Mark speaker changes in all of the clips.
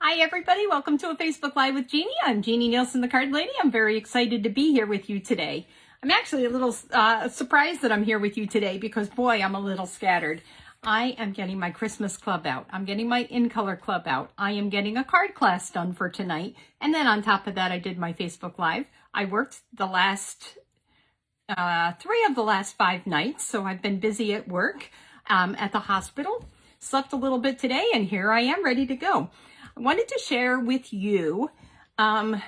Speaker 1: Hi everybody, welcome to a Facebook Live with Jeannie. I'm Jeannie Nielsen, the Card Lady. I'm very excited to be here with you today. I'm actually a little surprised that I'm here with you today because boy, I'm a little scattered. I am getting my Christmas club out. I'm getting my In Color club out. I am getting a card class done for tonight. And then on top of that, I did my Facebook Live. I worked the last 3 of the last 5 nights, so I've been busy at work at the hospital. Slept a little bit today, and here I am ready to go. I wanted to share with you a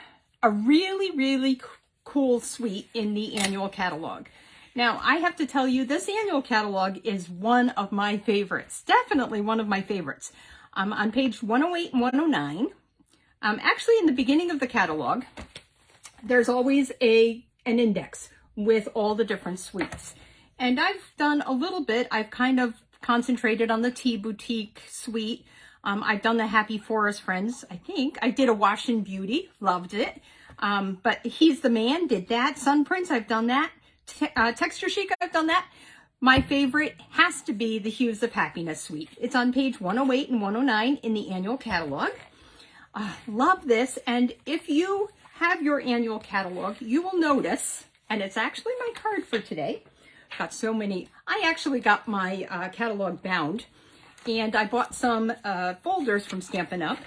Speaker 1: really cool suite in the annual catalog. Now, I have to tell you, this annual catalog is one of my favorites, definitely one of my favorites. On page 108 and 109, actually in the beginning of the catalog, there's always an index with all the different suites. And I've done a little bit, I've kind of concentrated on the Tea Boutique suite. I've done the Happy Forest Friends, I think. I did a Wash and Beauty, loved it. But He's the Man, did that. Sun Prince, I've done that. Texture Chic, I've done that. My favorite has to be the Hues of Happiness suite. It's on page 108 and 109 in the annual catalog. Love this. And if you have your annual catalog, you will notice, and it's actually my card for today. Got so many. I actually got my catalog bound. And I bought some folders from Stampin' Up!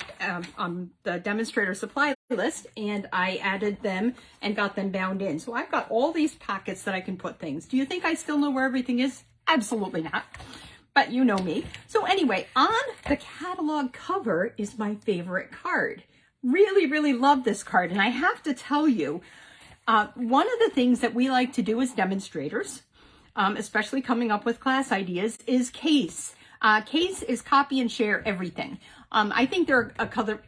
Speaker 1: On the demonstrator supply list, and I added them and got them bound in. So I've got all these pockets that I can put things. Do you think I still know where everything is? Absolutely not. But you know me. So anyway, on the catalog cover is my favorite card. Really love this card. And I have to tell you, one of the things that we like to do as demonstrators, especially coming up with class ideas, is case. CASE is copy and share everything. I think there are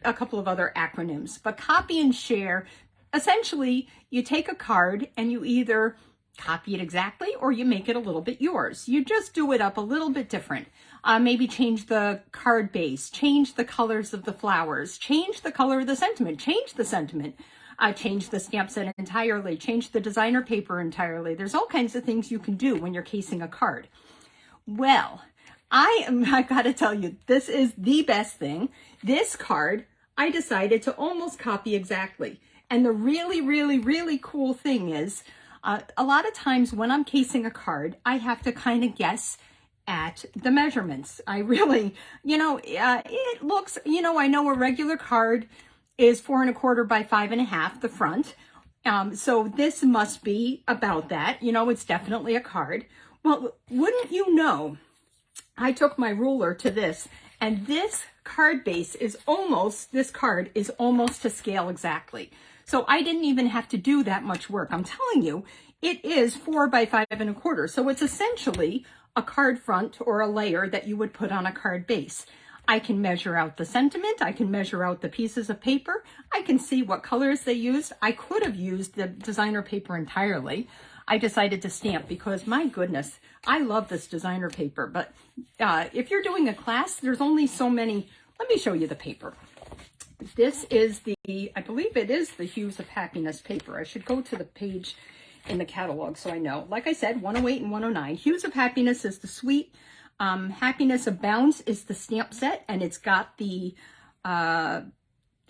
Speaker 1: a couple of other acronyms, but copy and share, essentially you take a card and you either copy it exactly or you make it a little bit yours. You just do it up a little bit different. Maybe change the card base, change the colors of the flowers, change the color of the sentiment, change the sentiment, change the stamp set entirely, change the designer paper entirely. There's all kinds of things you can do when you're casing a card. Well, I gotta tell you, this is the best thing. This card, I decided to almost copy exactly. And the really cool thing is, a lot of times when I'm casing a card, I have to kind of guess at the measurements. I really, it looks, I know a regular card is 4 1/4 by 5 1/2, the front. So this must be about that. It's definitely a card. Well, wouldn't you know, I took my ruler to this, and this card base is almost to scale exactly. So I didn't even have to do that much work. I'm telling you, it is 4 by 5 1/4. So it's essentially a card front or a layer that you would put on a card base. I can measure out the sentiment. I can measure out the pieces of paper. I can see what colors they used. I could have used the designer paper entirely. I decided to stamp because, my goodness, I love this designer paper. But if you're doing a class, there's only so many. Let me show you the paper. This is I believe it is the Hues of Happiness paper. I should go to the page in the catalog so I know. Like I said, 108 and 109. Hues of Happiness is the suite. Happiness Abounds is the stamp set, and it's got the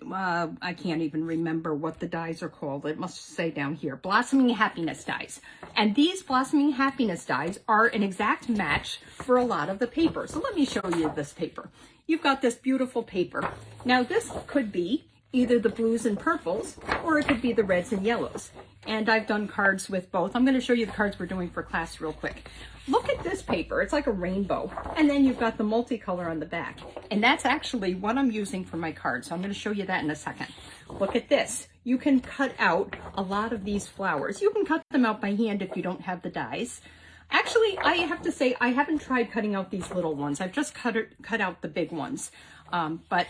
Speaker 1: I can't even remember what the dies are called. It must say down here, Blossoming Happiness dies. And these Blossoming Happiness dies are an exact match for a lot of the paper. So let me show you this paper. You've got this beautiful paper. Now this could be either the blues and purples, or it could be the reds and yellows. And I've done cards with both. I'm going to show you the cards we're doing for class real quick. Look at this paper. It's like a rainbow. And then you've got the multicolor on the back. And that's actually what I'm using for my cards. So I'm going to show you that in a second. Look at this. You can cut out a lot of these flowers. You can cut them out by hand if you don't have the dies. Actually, I have to say, I haven't tried cutting out these little ones. I've just cut out the big ones. But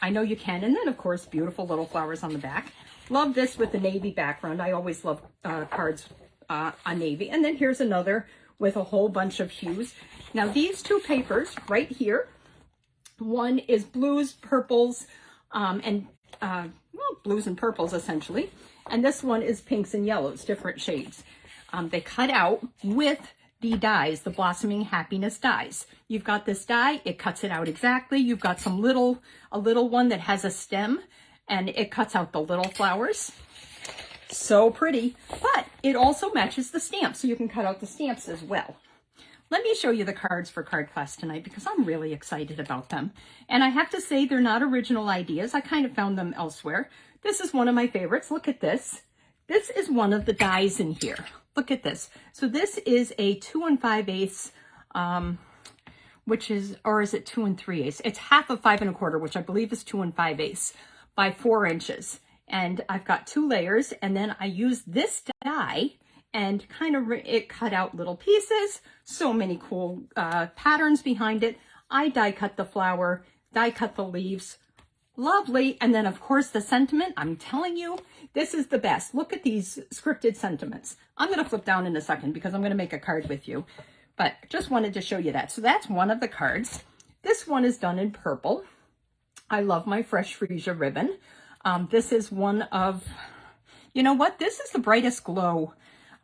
Speaker 1: I know you can. And then, of course, beautiful little flowers on the back. Love this with the navy background. I always love cards on navy. And then here's another with a whole bunch of hues. Now, these two papers right here, one is blues, purples, blues and purples, essentially. And this one is pinks and yellows, different shades. They cut out with the dies, the Blossoming Happiness dies. You've got this die, it cuts it out exactly. You've got a little one that has a stem, and it cuts out the little flowers. So pretty, but it also matches the stamp, so you can cut out the stamps as well. Let me show you the cards for card class tonight because I'm really excited about them. And I have to say they're not original ideas. I kind of found them elsewhere. This is one of my favorites. Look at this. This is one of the dies in here. Look at this. So this is a 2 5/8, which is, or is it 2 3/8? It's half of 5 1/4, which I believe is 2 5/8 by 4 inches. And I've got 2 layers, and then I used this die and kind of it cut out little pieces. So many cool patterns behind it. I die cut the flower, die cut the leaves. Lovely. And then of course the sentiment, I'm telling you, this is the best. Look at these scripted sentiments. I'm going to flip down in a second because I'm going to make a card with you, but just wanted to show you that. So that's one of the cards. This one is done in purple. I love my Fresh Freesia ribbon. This is one of, you know what? This is the Brightest Glow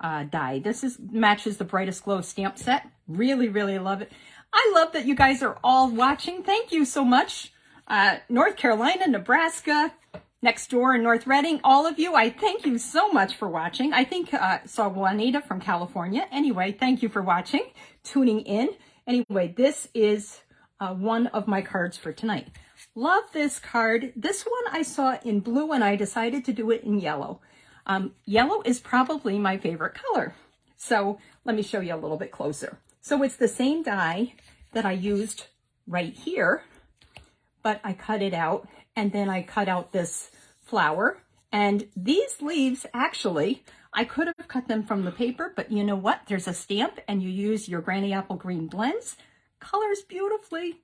Speaker 1: die. This matches the Brightest Glow stamp set. Really, really love it. I love that you guys are all watching. Thank you so much. North Carolina, Nebraska, next door in North Reading, all of you, I thank you so much for watching. I think saw Juanita from California. Anyway, thank you for watching, tuning in. Anyway, this is one of my cards for tonight. Love this card. This one I saw in blue and I decided to do it in yellow. Yellow is probably my favorite color. So let me show you a little bit closer. So it's the same die that I used right here, but I cut it out and then I cut out this flower. And these leaves, actually, I could have cut them from the paper, but you know what? There's a stamp and you use your Granny Apple Green blends. Colors beautifully.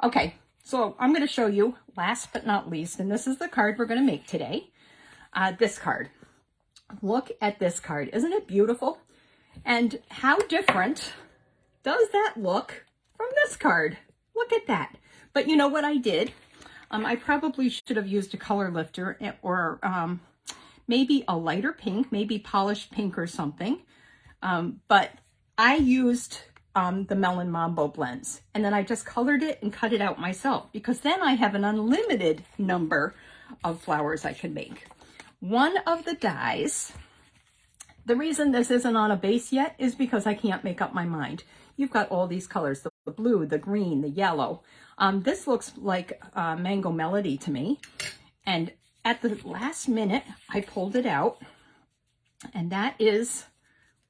Speaker 1: Okay, so I'm going to show you last but not least, and this is the card we're going to make today. This card. Look at this card. Isn't it beautiful? And how different does that look from this card? Look at that. But you know what I did? I probably should have used a color lifter or maybe a lighter pink, maybe polished pink or something. But I used the Melon Mambo blends, and then I just colored it and cut it out myself because then I have an unlimited number of flowers I can make. One of the dies, the reason this isn't on a base yet is because I can't make up my mind. You've got all these colors, the blue, the green, the yellow. This looks like Mango Melody to me. And at the last minute, I pulled it out. And that is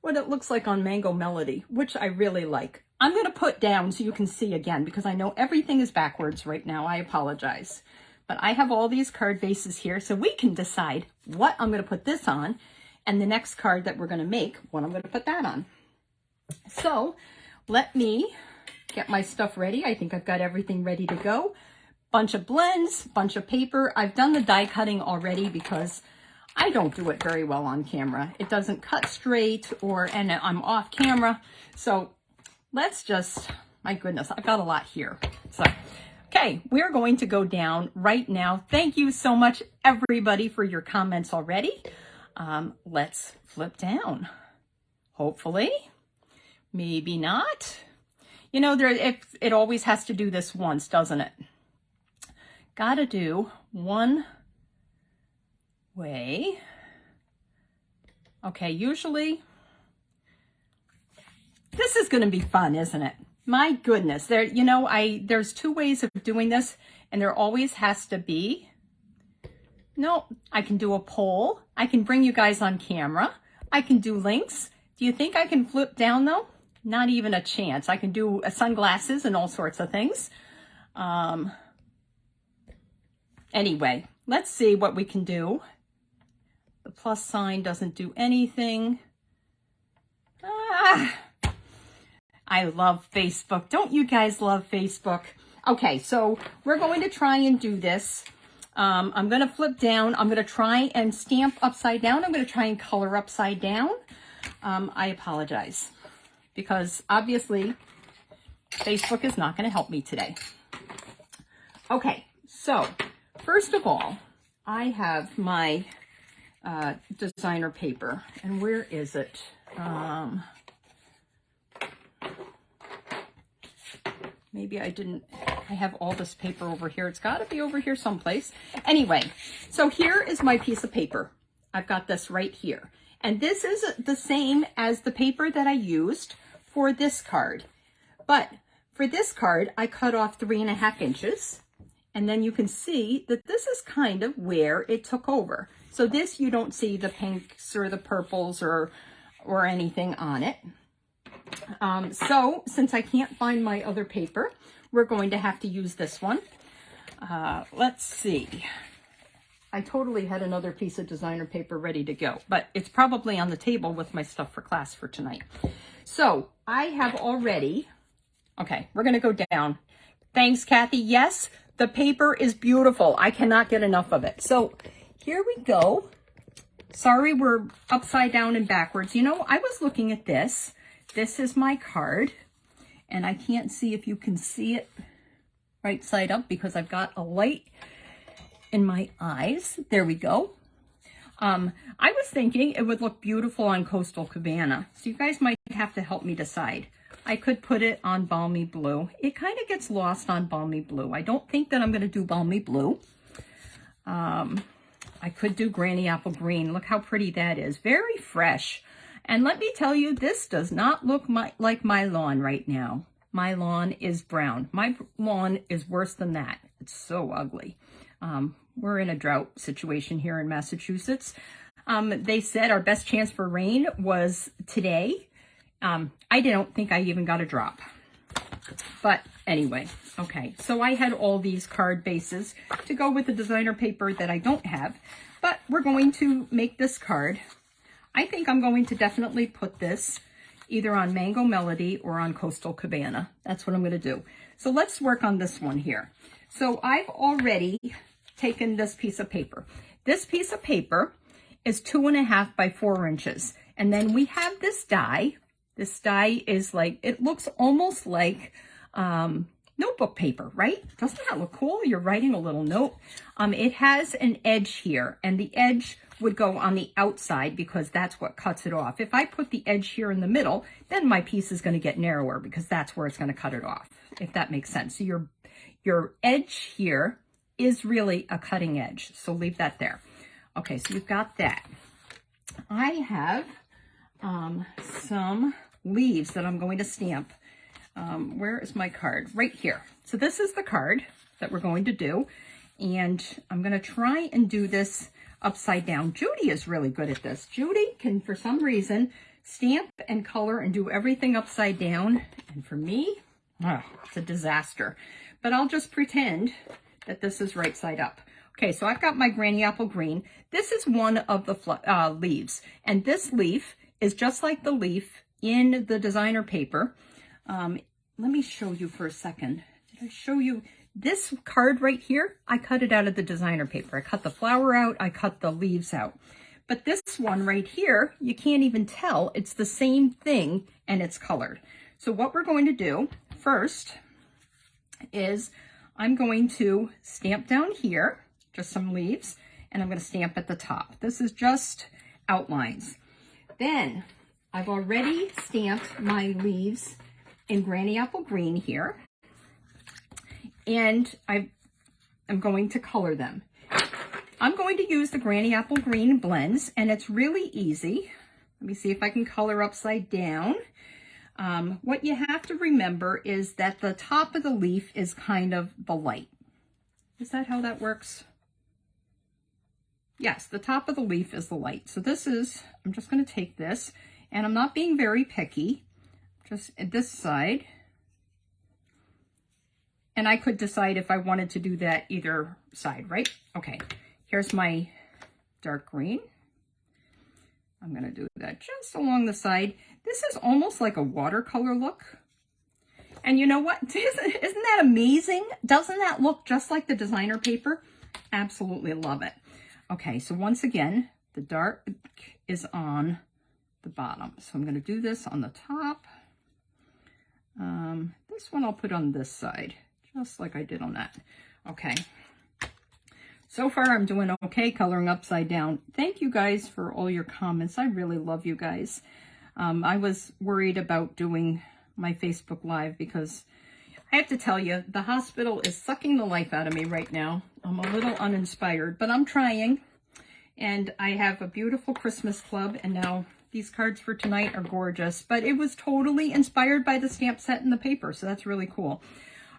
Speaker 1: what it looks like on Mango Melody, which I really like. I'm going to put down so you can see again because I know everything is backwards right now. I apologize. But I have all these card bases here so we can decide what I'm going to put this on. And the next card that we're going to make, what I'm going to put that on. So let me get my stuff ready. I think I've got everything ready to go. Bunch of blends, bunch of paper. I've done the die cutting already because I don't do it very well on camera. It doesn't cut straight and I'm off camera. So let's just, my goodness, I've got a lot here. So, okay, we're going to go down right now. Thank you so much, everybody, for your comments already. Let's flip down. Hopefully, maybe not. You know, it always has to do this once, doesn't it? Gotta do one way. Okay, usually this is going to be fun, isn't it? My goodness, there's 2 ways of doing this, and there always has to be. No, I can do a poll. I can bring you guys on camera. I can do links. Do you think I can flip down though? Not even a chance. I can do sunglasses and all sorts of things. Anyway, let's see what we can do. The plus sign doesn't do anything. I love Facebook. Don't you guys love Facebook? Okay, so we're going to try and do this. I'm going to flip down. I'm going to try and stamp upside down. I'm going to try and color upside down. I apologize because obviously Facebook is not going to help me today. Okay, so first of all, I have my designer paper. And where is it? maybe I didn't, I have all this paper over here. It's got to be over here someplace. Anyway, so here is my piece of paper. I've got this right here. And this is the same as the paper that I used for this card. But for this card, I cut off 3.5 inches. And then you can see that this is kind of where it took over. So this, you don't see the pinks or the purples or anything on it. So since I can't find my other paper, we're going to have to use this one. Let's see. I totally had another piece of designer paper ready to go, but it's probably on the table with my stuff for class for tonight. So I have already, okay, we're going to go down. Thanks, Kathy. Yes, the paper is beautiful. I cannot get enough of it. So here we go. Sorry, we're upside down and backwards. You know, I was looking at this. This is my card, and I can't see if you can see it right side up because I've got a light in my eyes. There we go. I was thinking it would look beautiful on Coastal Cabana, so you guys might have to help me decide. I could put it on Balmy Blue. It kind of gets lost on Balmy Blue. I don't think that I'm going to do Balmy Blue. I could do Granny Apple Green. Look how pretty that is. Very fresh. And let me tell you, this does not look like my lawn right now. My lawn is brown. My lawn is worse than that. It's so ugly. We're in a drought situation here in Massachusetts. They said our best chance for rain was today. I don't think I even got a drop. But anyway, okay. So I had all these card bases to go with the designer paper that I don't have. But we're going to make this card. I think I'm going to definitely put this either on Mango Melody or on Coastal Cabana. That's what I'm going to do. So let's work on this one here. So I've already taken this piece of paper. This piece of paper is 2.5 by 4 inches. And then we have this die. This die is like, it looks almost like notebook paper, right? Doesn't that look cool? You're writing a little note. It has an edge here, and the edge would go on the outside because that's what cuts it off. If I put the edge here in the middle, then my piece is going to get narrower because that's where it's going to cut it off, if that makes sense. So your edge here is really a cutting edge. So leave that there. Okay, so you've got that. I have some leaves that I'm going to stamp. Where is my card? Right here. So this is the card that we're going to do. And I'm going to try and do this upside down. Judy is really good at this. Judy can, for some reason, stamp and color and do everything upside down. And for me, it's a disaster. But I'll just pretend that this is right side up. Okay, so I've got my Granny Apple Green. This is one of the leaves. And this leaf is just like the leaf in the designer paper. Let me show you for a second. Did I show you this card right here? I cut it out of the designer paper. I cut the flower out. I cut the leaves out. But this one right here, you can't even tell. It's the same thing and it's colored. So what we're going to do first is I'm going to stamp down here, just some leaves, and I'm going to stamp at the top. This is just outlines. Then I've already stamped my leaves in Granny Apple Green here, and I'm going to color them. I'm going to use the Granny Apple Green blends, and it's really easy. Let me see if I can color upside down. What you have to remember is that the top of the leaf is kind of the light. Is that how that works? Yes, the top of the leaf is the light. So this is, I'm just going to take this, and I'm not being very picky, just at this side. And I could decide if I wanted to do that either side, right? Okay, here's my dark green. I'm going to do that just along the side. This is almost like a watercolor look. And you know what? Isn't that amazing? Doesn't that look just like the designer paper? Absolutely love it. Okay, so once again, the dark is on the bottom. So I'm going to do this on the top. This one I'll put on this side, just like I did on that. Okay. So far, I'm doing okay coloring upside down. Thank you guys for all your comments. I really love you guys. I was worried about doing my Facebook Live because I have to tell you, the hospital is sucking the life out of me right now. I'm a little uninspired, but I'm trying. And I have a beautiful Christmas club, and now these cards for tonight are gorgeous. But it was totally inspired by the stamp set and the paper, so that's really cool.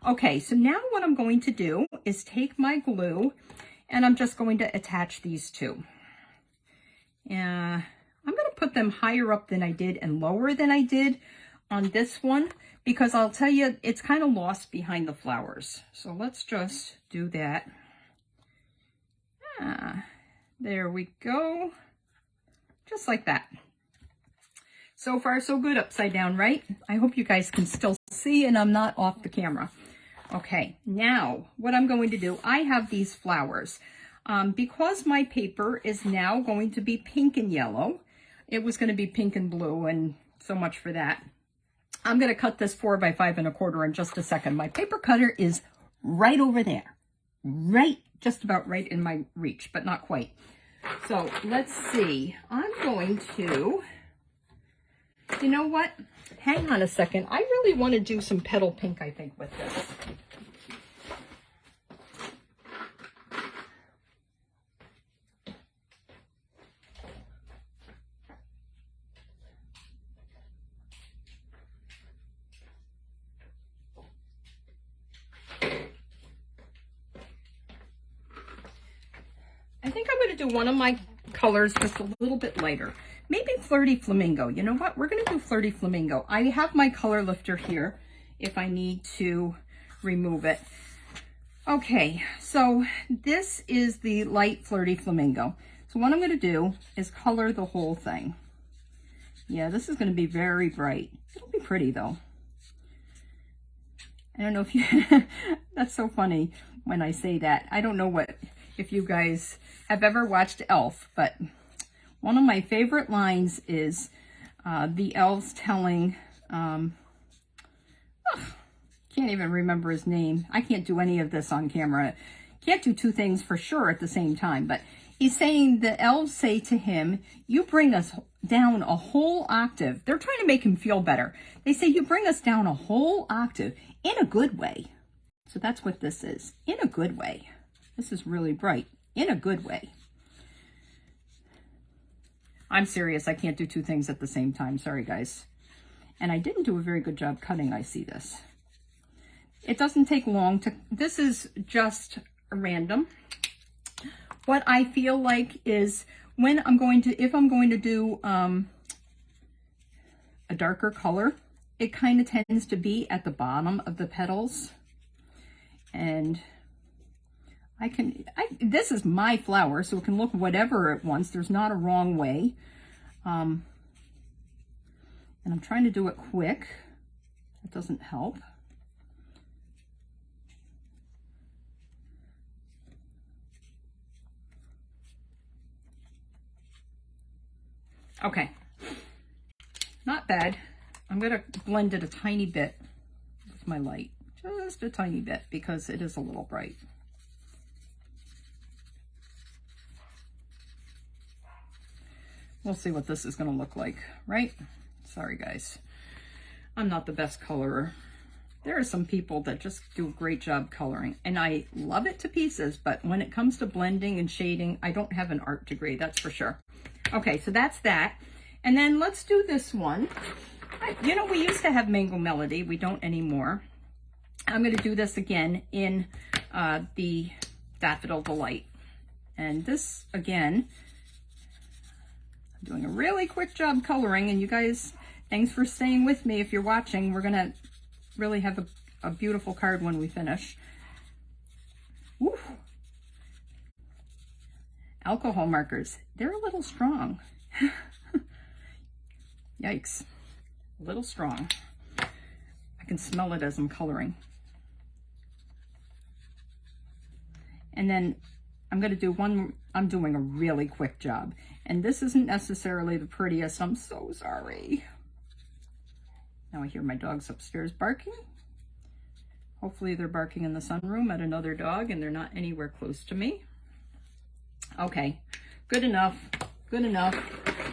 Speaker 1: Okay, so now what I'm going to do is take my glue, and I'm just going to attach these two. I'm going to put them higher up than I did and lower than I did on this one, because I'll tell you, it's kind of lost behind the flowers. So let's just do that. There we go. Just like that. So far, so good upside down, right? I hope you guys can still see and I'm not off the camera. Okay, now what I'm going to do, I have these flowers. Because my paper is now going to be pink and yellow, it was going to be pink and blue, and so much for that. I'm going to cut this 4 by 5 1/4 in just a second. My paper cutter is right over there. Right, just about right in my reach, but not quite. So let's see. I'm going to, you know what? Hang on a second. I really want to do some petal pink, I think, with this. I think I'm going to do one of my colors just a little bit lighter. Maybe Flirty Flamingo. You know what? We're going to do Flirty Flamingo. I have my color lifter here if I need to remove it. Okay, so this is the light Flirty Flamingo. So what I'm going to do is color the whole thing. Yeah, this is going to be very bright. It'll be pretty though. I don't know if you, that's so funny when I say that. I don't know if you guys have ever watched Elf, but one of my favorite lines is the elves telling, can't even remember his name. I can't do any of this on camera. Can't do two things for sure at the same time, but he's saying, the elves say to him, you bring us down a whole octave. They're trying to make him feel better. They say, you bring us down a whole octave in a good way. So that's what this is, in a good way. This is really bright, in a good way. I'm serious, I can't do two things at the same time. Sorry, guys. And I didn't do a very good job cutting, I see this. It doesn't take long to, this is just random. What I feel like is when I'm going to, if I'm going to do a darker color, it kind of tends to be at the bottom of the petals. And this is my flower, so it can look whatever it wants. There's not a wrong way. And I'm trying to do it quick. It doesn't help. Okay, not bad. I'm gonna blend it a tiny bit with my light, just a tiny bit, because it is a little bright. We'll see what this is going to look like, right? Sorry, guys. I'm not the best colorer. There are some people that just do a great job coloring, and I love it to pieces, but when it comes to blending and shading, I don't have an art degree, that's for sure. Okay, so that's that. And then let's do this one. You know, we used to have Mango Melody. We don't anymore. I'm going to do this again in the Daffodil Delight. And this, again, doing a really quick job coloring, and you guys, thanks for staying with me. If you're watching, we're gonna really have a beautiful card when we finish. Woo. Alcohol markers, they're a little strong. Yikes, a little strong. I can smell it as I'm coloring. And then I'm going to do one, I'm doing a really quick job. And this isn't necessarily the prettiest. I'm so sorry. Now I hear my dogs upstairs barking. Hopefully they're barking in the sunroom at another dog and they're not anywhere close to me. Okay, good enough, good enough.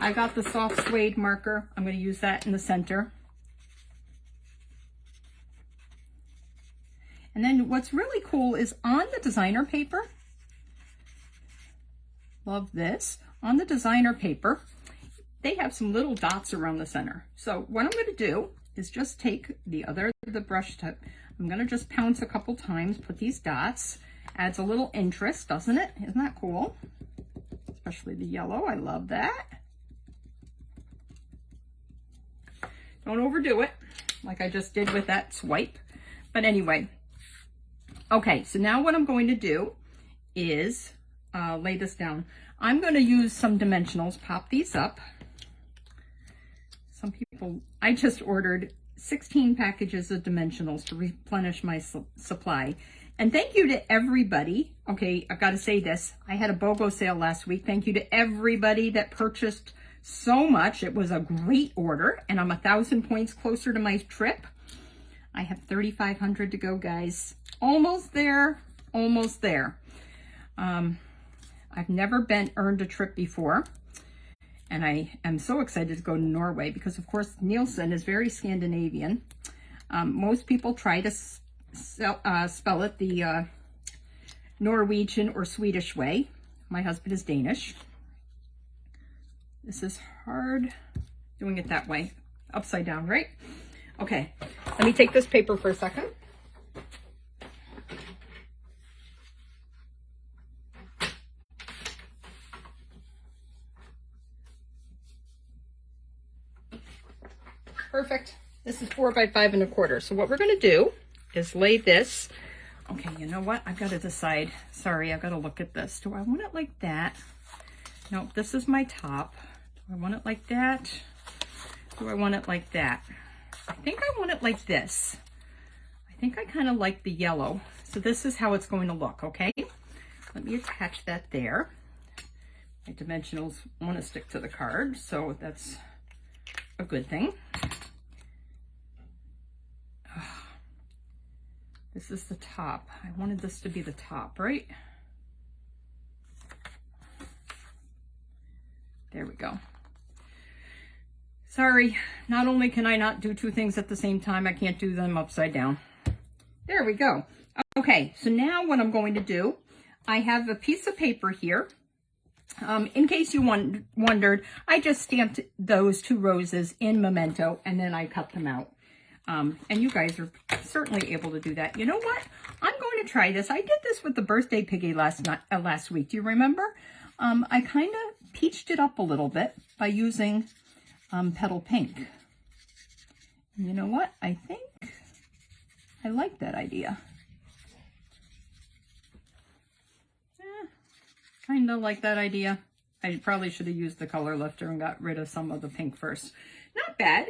Speaker 1: I got the soft suede marker. I'm going to use that in the center. And then what's really cool is on the designer paper, love this, on the designer paper, they have some little dots around the center. So what I'm going to do is just take the brush tip. I'm going to just pounce a couple times, put these dots. Adds a little interest, doesn't it? Isn't that cool? Especially the yellow. I love that. Don't overdo it, like I just did with that swipe. But anyway, okay, so now what I'm going to do is lay this down. I'm going to use some dimensionals, pop these up. Some people, I just ordered 16 packages of dimensionals to replenish my supply. And thank you to everybody. Okay, I've got to say this. I had a BOGO sale last week. Thank you to everybody that purchased so much. It was a great order, and I'm 1,000 points closer to my trip. I have 3,500 to go, guys. Almost there, almost there. I've never earned a trip before, and I am so excited to go to Norway because, of course, Nielsen is very Scandinavian. Most people try to spell it the Norwegian or Swedish way. My husband is Danish. This is hard doing it that way, upside down, right? Okay, let me take this paper for a second. Perfect. This is 4 by 5 1/4. So what we're going to do is lay this. Okay, you know what? I've got to decide. Sorry, I've got to look at this. Do I want it like that? No, this is my top. Do I want it like that? Do I want it like that? I think I want it like this. I think I kind of like the yellow. So this is how it's going to look, okay? Let me attach that there. My dimensionals want to stick to the card, so that's a good thing. This is the top. I wanted this to be the top, right? There we go. Sorry, not only can I not do two things at the same time, I can't do them upside down. There we go. Okay, so now what I'm going to do, I have a piece of paper here. In case you wondered, I just stamped those 2 roses in Memento and then I cut them out. And you guys are certainly able to do that. You know what? I'm going to try this. I did this with the birthday piggy last week. Do you remember? I kind of peached it up a little bit by using Petal Pink. And you know what? I think I like that idea. Kind of like that idea. I probably should have used the color lifter and got rid of some of the pink first. Not bad.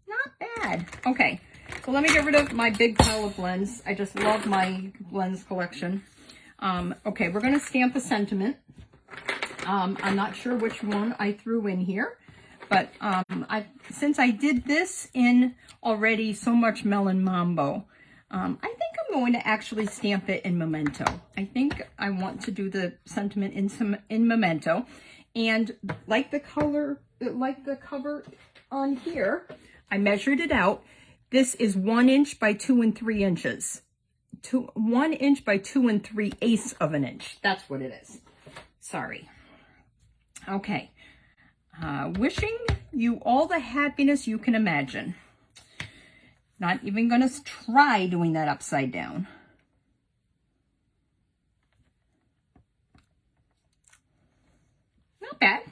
Speaker 1: Not bad. Okay, so let me get rid of my big pile of blends. I just love my blends collection. Okay, we're going to stamp a sentiment. I'm not sure which one I threw in here, but since I did this in already So Much Melon Mambo, I think I'm going to actually stamp it in Memento. I think I want to do the sentiment in Memento, and like the color, like the cover on here, I measured it out. This is 1 inch by 2 3 inches. 1 inch by 2 3/8 of an inch. That's what it is. Sorry. Okay. Wishing you all the happiness you can imagine. Not even going to try doing that upside down. Not bad.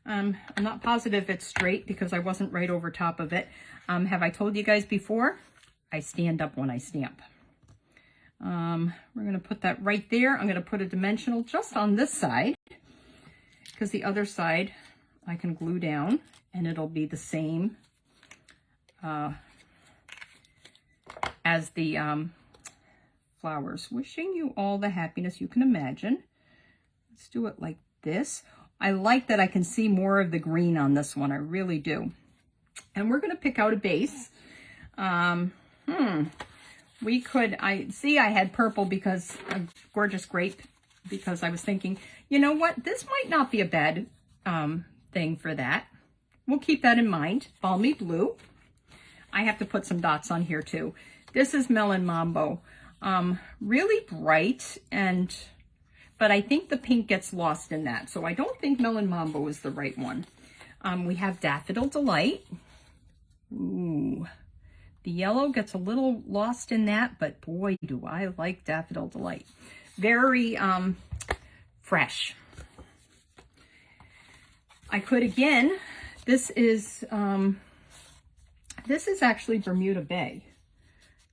Speaker 1: I'm not positive it's straight because I wasn't right over top of it. Have I told you guys before? I stand up when I stamp. We're going to put that right there. I'm going to put a dimensional just on this side because the other side I can glue down and it'll be the same as the flowers. Wishing you all the happiness you can imagine. Let's do it like this. I like that I can see more of the green on this one. I really do. And we're going to pick out a base. We could, I had purple because a gorgeous grape, because I was thinking, you know what, this might not be a bad thing for that. We'll keep that in mind. Balmy blue. I have to put some dots on here too. This is Melon Mambo. Really bright, but I think the pink gets lost in that. So I don't think Melon Mambo is the right one. We have Daffodil Delight. Ooh, the yellow gets a little lost in that, but boy, do I like Daffodil Delight. Very fresh. I could, again, this is actually Bermuda Bay.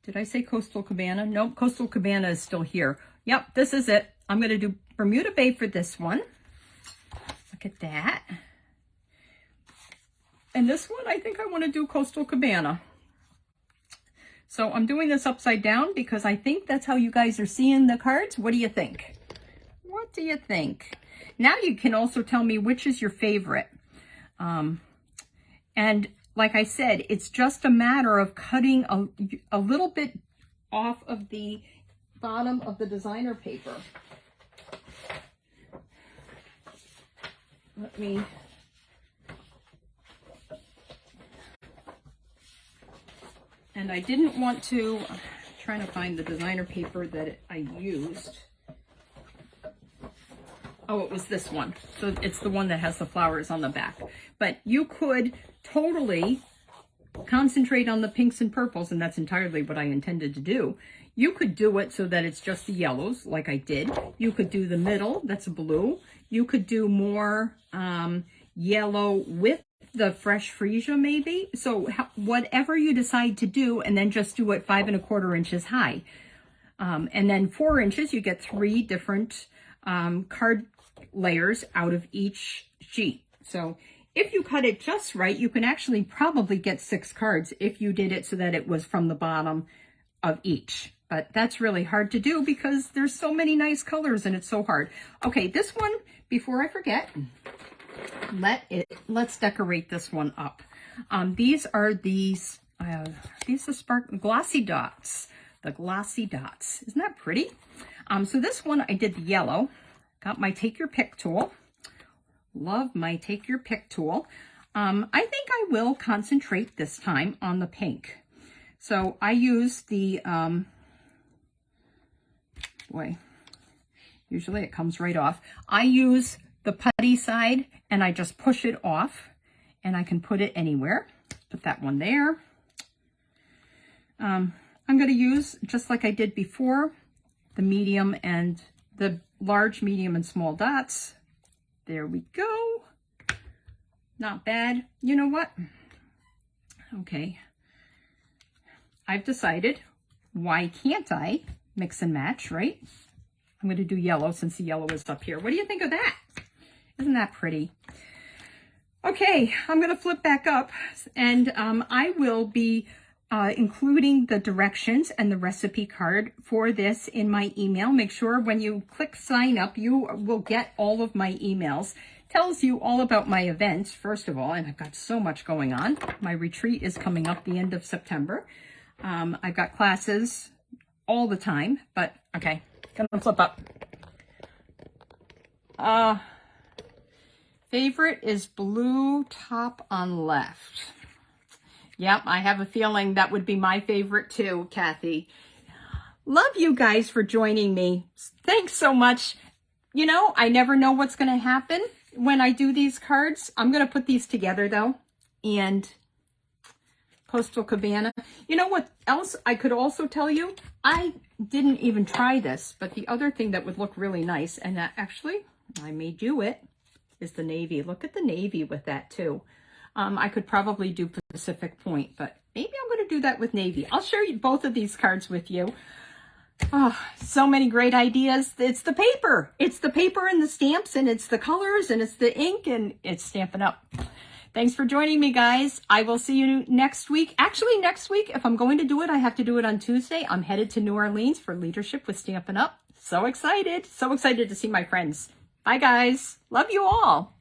Speaker 1: Did I say Coastal Cabana? Nope, Coastal Cabana is still here. Yep, this is it. I'm going to do Bermuda Bay for this one. Look at that. And this one, I think I want to do Coastal Cabana. So I'm doing this upside down because I think that's how you guys are seeing the cards. What do you think? What do you think? Now you can also tell me which is your favorite. And like I said, it's just a matter of cutting a little bit off of the bottom of the designer paper. Let me... And I didn't want to... I'm trying to find the designer paper that I used. Oh, it was this one. So it's the one that has the flowers on the back. But you could totally concentrate on the pinks and purples, and that's entirely what I intended to do. You could do it so that it's just the yellows, like I did. You could do the middle, that's a blue. You could do more yellow with the fresh freesia, maybe. So whatever you decide to do, and then just do it 5 1/4 inches high. And then 4 inches, you get 3 different card layers out of each sheet. So if you cut it just right, you can actually probably get 6 cards if you did it so that it was from the bottom of each. But that's really hard to do because there's so many nice colors and it's so hard. Okay, this one, before I forget, let's decorate this one up. These are glossy dots. The glossy dots. Isn't that pretty? So this one I did the yellow. Got my Take Your Pick tool. Love my Take Your Pick tool. I think I will concentrate this time on the pink. So I use the, usually it comes right off. I use the putty side and I just push it off and I can put it anywhere. Put that one there. I'm going to use, just like I did before, the medium and the large, medium, and small dots. There we go. Not bad. You know what? Okay. I've decided, why can't I mix and match, right? I'm going to do yellow since the yellow is up here. What do you think of that? Isn't that pretty? Okay, I'm going to flip back up and I will be including the directions and the recipe card for this in my email. Make sure when you click sign up, you will get all of my emails. Tells you all about my events, first of all, and I've got so much going on. My retreat is coming up the end of September. I've got classes all the time, but okay, gonna flip up. Favorite is blue top on left. Yep, I have a feeling that would be my favorite too, Kathy. Love you guys for joining me. Thanks so much. You know, I never know what's going to happen when I do these cards. I'm going to put these together though. And Coastal Cabana. You know what else I could also tell you? I didn't even try this, but the other thing that would look really nice, and that actually I may do it, is the navy. Look at the navy with that too. I could probably do Pacific Point, but maybe I'm going to do that with navy. I'll share both of these cards with you. Oh, so many great ideas. It's the paper. It's the paper and the stamps, and it's the colors, and it's the ink, and it's Stampin' Up. Thanks for joining me, guys. I will see you next week. Actually, next week, if I'm going to do it, I have to do it on Tuesday. I'm headed to New Orleans for Leadership with Stampin' Up. So excited. So excited to see my friends. Bye, guys. Love you all.